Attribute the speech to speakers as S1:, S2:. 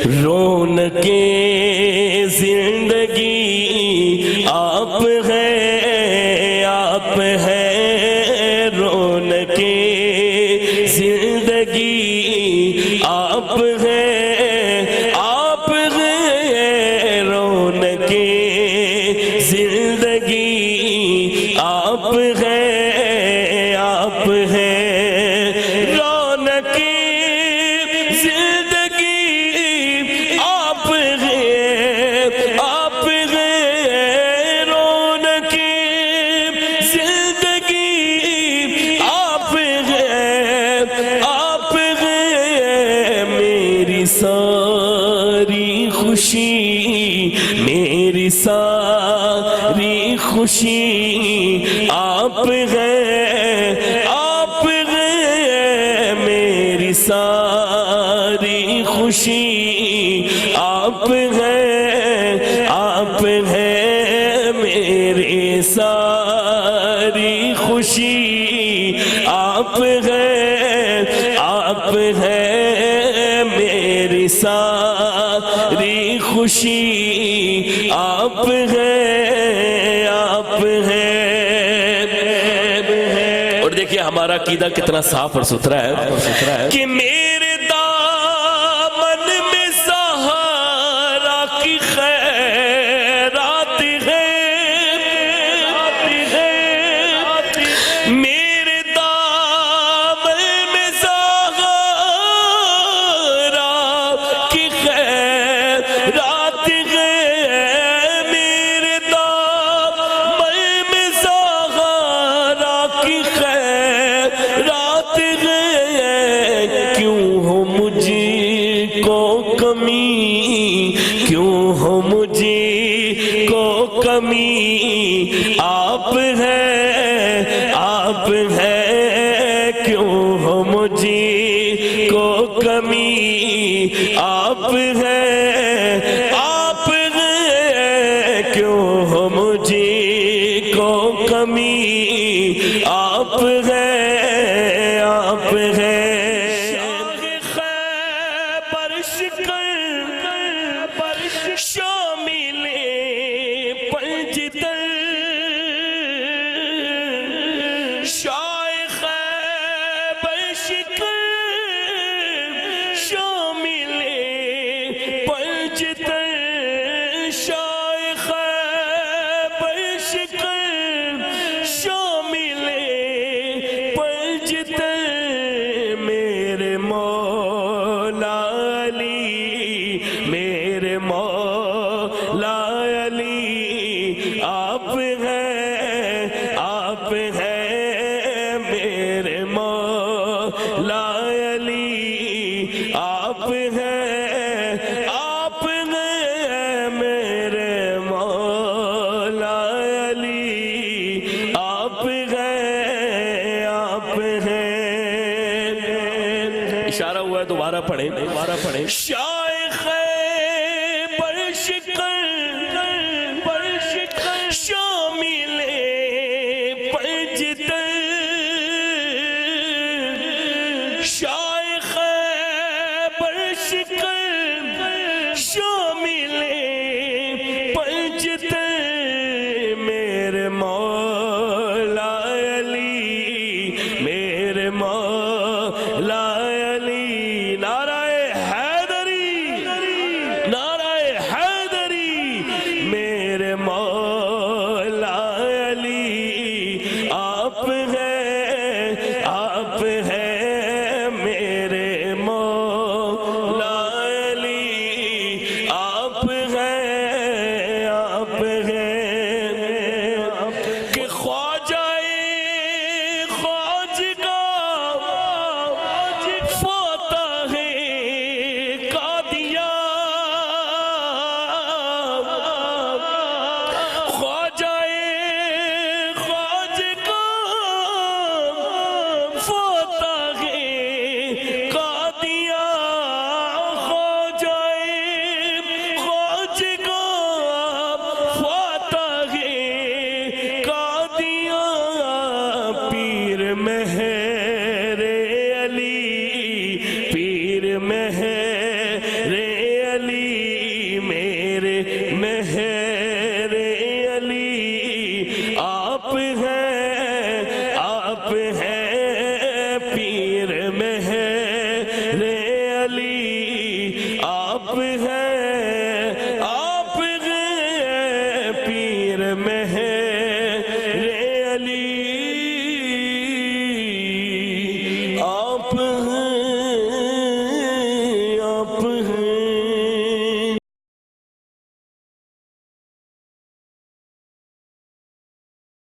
S1: رونق زندگی آپ ہیں، آپ ہیں رونق زندگی آپ ہیں، آپ ہیں رونق زندگی آپ ہیں، آپ ہیں رونق زندگی آپ ہیں، آپ ہیں رونق زندگی آپ ہیں، آپ ہیں میری ساری خوشی، میری ساری خوشی آپ ہیں، آپ ہیں میری ساری خوشی آپ ہیں، آپ ہیں میری ساری خوشی آپ ہیں، آپ ہیں میری ساری خوشی آپ ہیں، آپ ہیں۔ اور دیکھیں ہمارا عقیدہ کتنا صاف اور ستھرا ہے کہ میرے دامن میں سہارا کی خیرات ہے، میرے دامن میں سہارا کی خیرات ہے، میرے دامن میں سہارا کی خیرات ہے، کیوں ہو مجھ کو کمی، کیوں ہو مجھ کو کمی آپ ہیں، آپ ہیں کیوں ہو مجھ کو کمی آپ ہیں، آپ ہیں کیوں ہو مجھ کو کمی آپ ہیں، آپ ہیں شاہ خیبر شکر شامل پنجتن، شاہ خیبر شکر شامل پنجتن، شاہ خیبر شکر شامل پنجتن، میرے مولا علی، میرے مولا علی آپ ہیں، آپ ہیں میرے مولا علی آپ ہیں، آپ ہیں میرے مولا علی آپ ہیں، آپ ہیں۔ اشارہ ہوا ہے دوبارہ پڑھیں، دوبارہ پڑھیں شاہ خیبر شکر شامل پنجتن، شاہ خیبر شکر شامل پنجتن، میرے مولا علی، میرے مولا علی، نعرہ حیدری علی میرے مہر علی آپ ہیں پیر مہر علی آپ ہیں پیر مہر